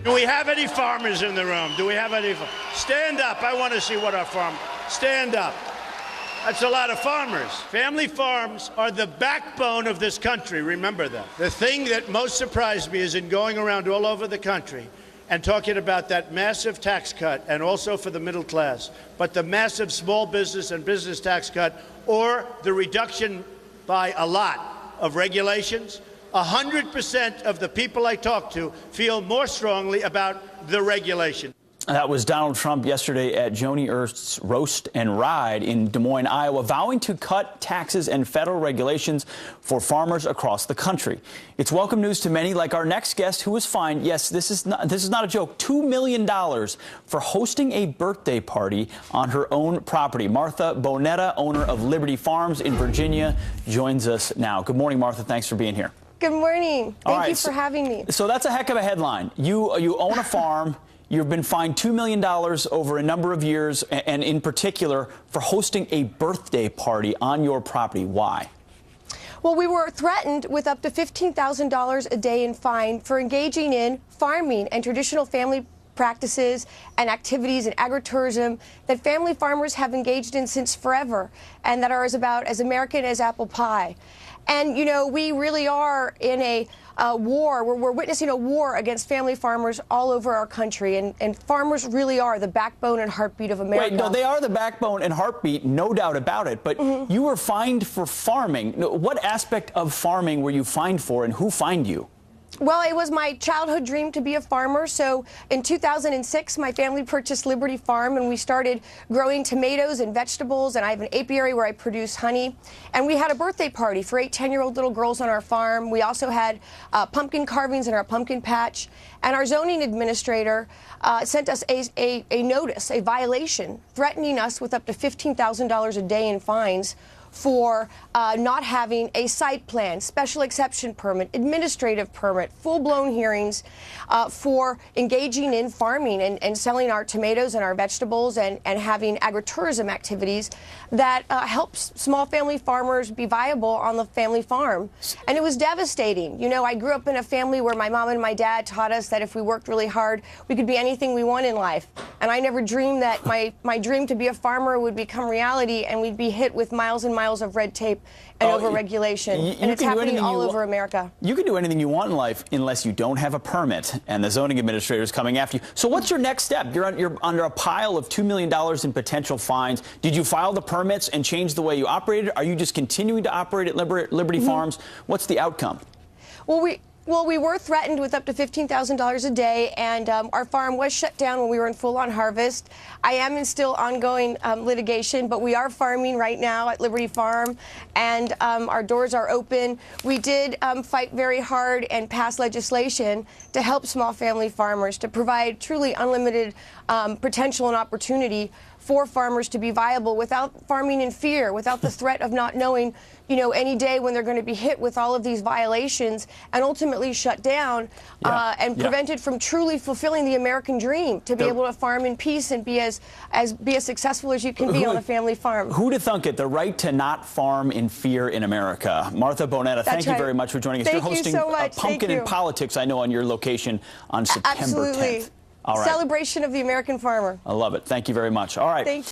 Do we have any farmers in the room? Do we have any? Stand up. I want to see what our farm. Stand up. That's a lot of farmers. Family farms are the backbone of this country. Remember that. The thing that most surprised me is in going around all over the country and talking about that massive tax cut, and also for the middle class, but the massive small business and business tax cut, or the reduction by a lot of regulations. 100% of the people I talk to feel more strongly about the regulation. That was Donald Trump yesterday at Joni Ernst's Roast and Ride in Des Moines, Iowa, vowing to cut taxes and federal regulations for farmers across the country. It's welcome news to many, like our next guest, who was fined, yes, this is not a joke, $2 million for hosting a birthday party on her own property. Martha Bonetta, owner of Liberty Farms in Virginia, joins us now. Good morning, Martha. Thanks for being here. Good morning. Thank you for having me. So that's a heck of a headline. You own a farm. You've been fined $2 million over a number of years, and in particular for hosting a birthday party on your property. Why? Well, we were threatened with up to $15,000 a day in fine for engaging in farming and traditional family practices and activities and agritourism that family farmers have engaged in since forever, and that are about as American as apple pie. And, you know, we really are in a war. We're witnessing a war against family farmers all over our country, and farmers really are the backbone and heartbeat of America. Wait, no, they are the backbone and heartbeat, no doubt about it, but you were fined for farming. What aspect of farming were you fined for, and who fined you? Well, it was my childhood dream to be a farmer. So in 2006, my family purchased Liberty Farm, and we started growing tomatoes and vegetables, and I have an apiary where I produce honey. And we had a birthday party for 8 10-year-old little girls on our farm. We also had pumpkin carvings in our pumpkin patch. And our zoning administrator sent us a notice, a violation, threatening us with up to $15,000 a day in fines for not having a site plan, special exception permit, administrative permit, full-blown hearings for engaging in farming and selling our tomatoes and our vegetables and having agritourism activities that helps small family farmers be viable on the family farm. And it was devastating. You know, I grew up in a family where my mom and my dad taught us that if we worked really hard, we could be anything we want in life. And I never dreamed that my dream to be a farmer would become reality, and we'd be hit with miles and miles of red tape and over-regulation. And it's happening all over America. You can do anything you want in life unless you don't have a permit, and the zoning administrator is coming after you. So what's your next step? You're under a pile of $2 million in potential fines. Did you file the permits and change the way you operated? Are you just continuing to operate at Liberty Farms? What's the outcome? Well, we were threatened with up to $15,000 a day, and our farm was shut down when we were in full-on harvest. I am in still ongoing litigation, but we are farming right now at Liberty Farm, and our doors are open. We did fight very hard and pass legislation to help small family farmers, to provide truly unlimited potential and opportunity for farmers to be viable without farming in fear, without the threat of not knowing, you know, any day when they're going to be hit with all of these violations and ultimately shut down and prevented from truly fulfilling the American dream to be able to farm in peace and be as successful as you can be on a family farm. Who'd have thunk it? The right to not farm in fear in America. Martha Bonetta, thank you very much for joining us. Thank You're hosting you so much. Pumpkin and Politics, I know, on your location on September 10th. Absolutely. All right. Celebration of the American farmer. I love it. Thank you very much. All right. Thank you.